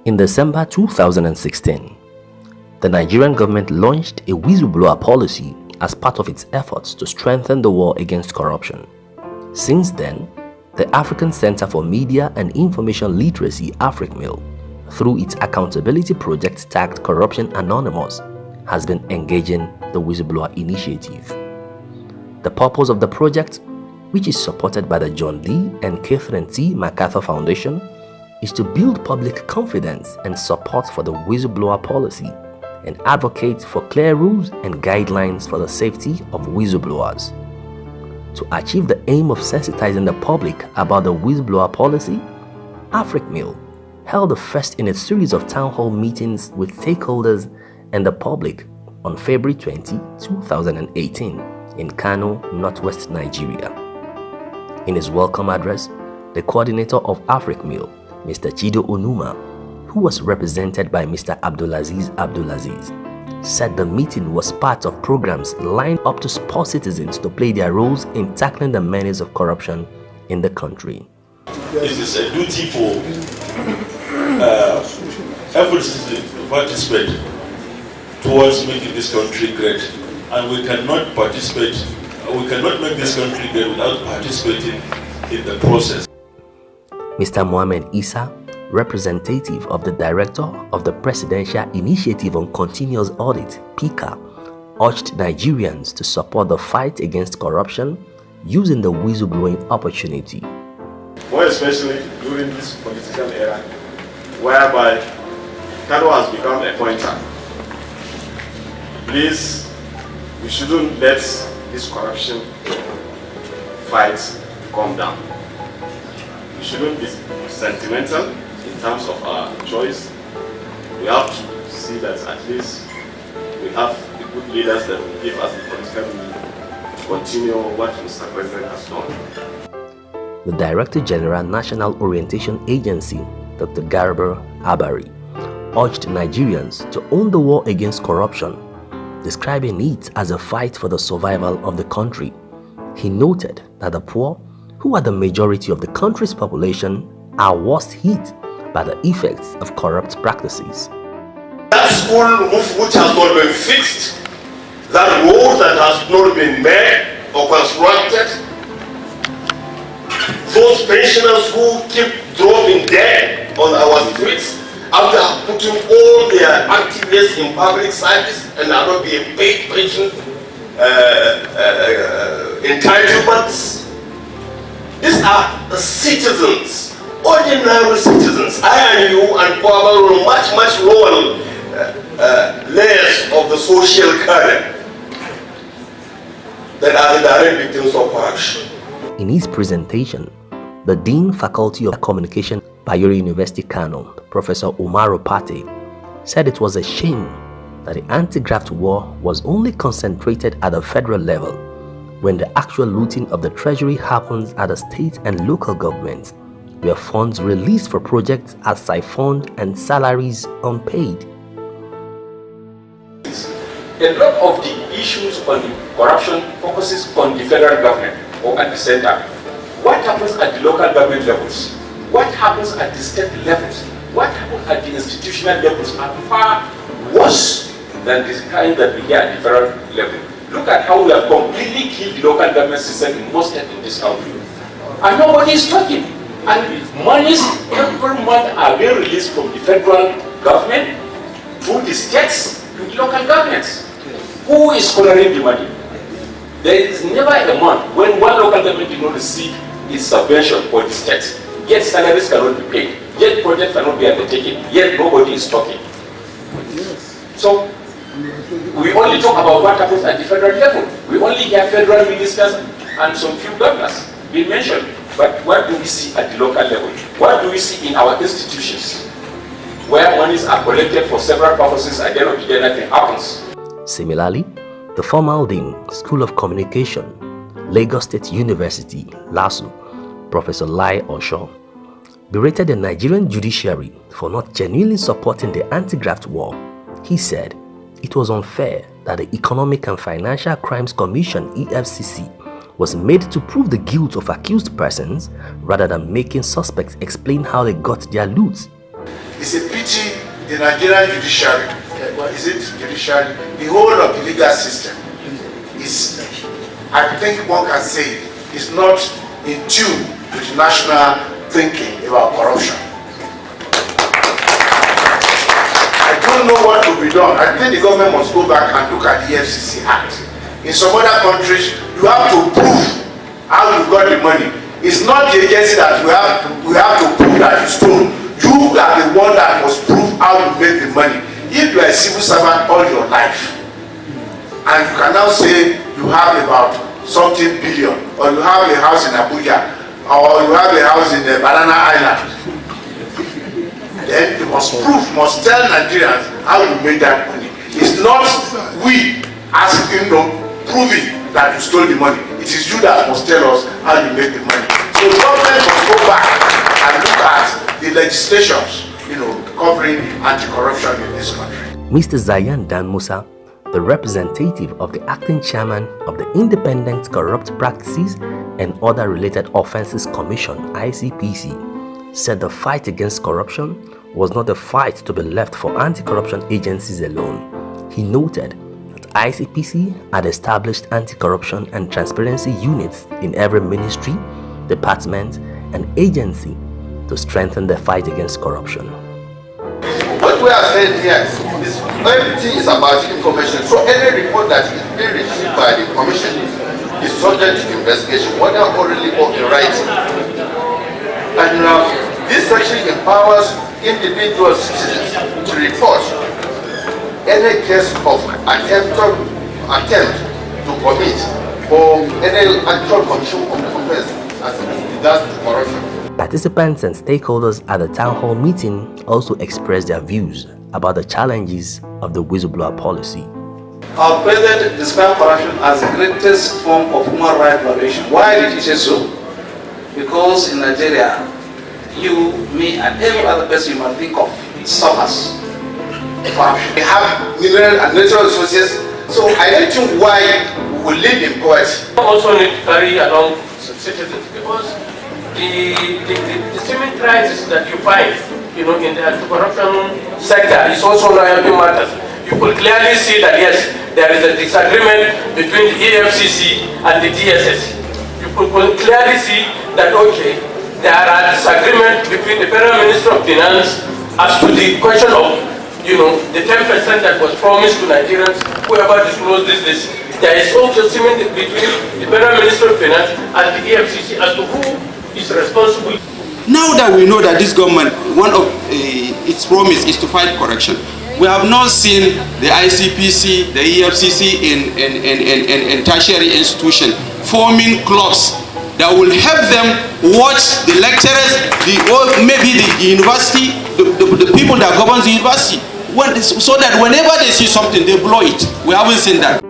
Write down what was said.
In December 2016, the Nigerian government launched a whistleblower policy as part of its efforts to strengthen the war against corruption. Since then, the African Center for Media and Information Literacy, AFRICMIL, through its accountability project tagged Corruption Anonymous, has been engaging the whistleblower initiative. The purpose of the project, which is supported by the John D. and Catherine T. MacArthur Foundation, is to build public confidence and support for the whistleblower policy and advocate for clear rules and guidelines for the safety of whistleblowers. To achieve the aim of sensitizing the public about the whistleblower policy, AFRICMIL held the first in a series of town hall meetings with stakeholders and the public on February 20, 2018 in Kano, Northwest Nigeria. In his welcome address, the coordinator of AFRICMIL, Mr. Chido Onuma, who was represented by Mr. Abdulaziz, said the meeting was part of programs lined up to spur citizens to play their roles in tackling the menace of corruption in the country. It is a duty for every citizen to participate towards making this country great, and we cannot make this country great without participating in the process. Mr. Mohamed Issa, representative of the Director of the Presidential Initiative on Continuous Audit, PICA, urged Nigerians to support the fight against corruption using the whistleblowing opportunity. More especially during this political era, whereby Kano has become a pointer. Please, we shouldn't let this corruption fight come down. We shouldn't be sentimental in terms of our choice. We have to see that at least we have the good leaders that will give us the political will to continue what Mr. President has done. The Director General National Orientation Agency, Dr. Garba Abari, urged Nigerians to own the war against corruption, describing it as a fight for the survival of the country. He noted that the poor, who are the majority of the country's population, are worst hit by the effects of corrupt practices. That school roof which has not been fixed, that road that has not been made or constructed, those pensioners who keep dropping dead on our streets after putting all their activities in public service and are not being paid pension entitlements. These are citizens, ordinary citizens. I and you and probably much lower layers of the social cadre that are the direct victims of corruption. In his presentation, the Dean Faculty of Communication, Bayero University Kano, Professor Umaru Pate, said it was a shame that the anti-graft war was only concentrated at the federal level, when the actual looting of the treasury happens at the state and local governments, where funds released for projects are siphoned and salaries unpaid. A lot of the issues on corruption focuses on the federal government or at the center. What happens at the local government levels? What happens at the state levels? What happens at the institutional levels are far worse than the kind that we hear at the federal level. Look at how we have completely killed the local government system in most states in this country. And nobody is talking. And monies every month are being released from the federal government to the states, to the local governments. Who is honoring the money? There is never a month when one local government did not receive its subvention for the state. Yet salaries cannot be paid. Yet projects cannot be undertaken. Yet nobody is talking. So we only talk about what happens at the federal level. We only hear federal ministers and some few governors being mentioned. But what do we see at the local level? What do we see in our institutions? where monies are collected for several purposes, at the end of the day, nothing happens. Similarly, the former Dean, School of Communication, Lagos State University, LASU, Professor Lai Osho, berated the Nigerian judiciary for not genuinely supporting the anti-graft war. He said it was unfair that the Economic and Financial Crimes Commission (EFCC) was made to prove the guilt of accused persons rather than making suspects explain how they got their loot. It's a pity the Nigerian judiciary, the whole of the legal system is, I think one can say, is not in tune with national thinking about corruption. I don't know what to be done. I think the government must go back and look at the FCC Act. In some other countries, you have to prove how you got the money. It's not the agency that we have to prove that you stole. You are the one that must prove how you make the money. If you are a civil servant all your life, and you can now say you have about something billion, or you have a house in Abuja, or you have a house in the Banana Island, then you must prove, must tell Nigerians how you made that money. It's not we asking them, proving that you stole the money. It is you that must tell us how you make the money. So the government must go back and look at the legislations, covering anti-corruption in this country. Mr. Zayan Dan Musa, the representative of the acting chairman of the Independent Corrupt Practices and Other Related Offences Commission (ICPC), said the fight against corruption was not a fight to be left for anti-corruption agencies alone. He noted that ICPC had established anti-corruption and transparency units in every ministry, department, and agency to strengthen the fight against corruption. What we are saying here is everything is about information. So any report that is being received by the commission is subject to investigation, whether orally or in writing. And this section empowers individual citizens to report any case of attempt to commit or any actual commission of the offense as regards to corruption. Participants and stakeholders at the town hall meeting also expressed their views about the challenges of the whistleblower policy. Our president described corruption as the greatest form of human rights violation. Why did he say so? Because in Nigeria, you, me, and every other person you might think of suffers corruption. We have mineral and natural resources, so I don't think why we will live in poverty. We also need to carry along citizens because the seeming crisis that you find, in the anti-corruption sector is also loyalty matters. You could clearly see that yes, there is a disagreement between the EFCC and the DSS. You could clearly see that okay, there are disagreements between the Federal Minister of Finance as to the question of the 10% that was promised to Nigerians, whoever disclosed this. There is also seeming between the Federal Minister of Finance and the EFCC as to who is responsible. Now that we know that this government, one of its promise is to fight corruption, we have not seen the ICPC, the EFCC in tertiary institution forming clubs that will help them watch the lecturers, maybe the university, the people that govern the university, so that whenever they see something, they blow it. We haven't seen that.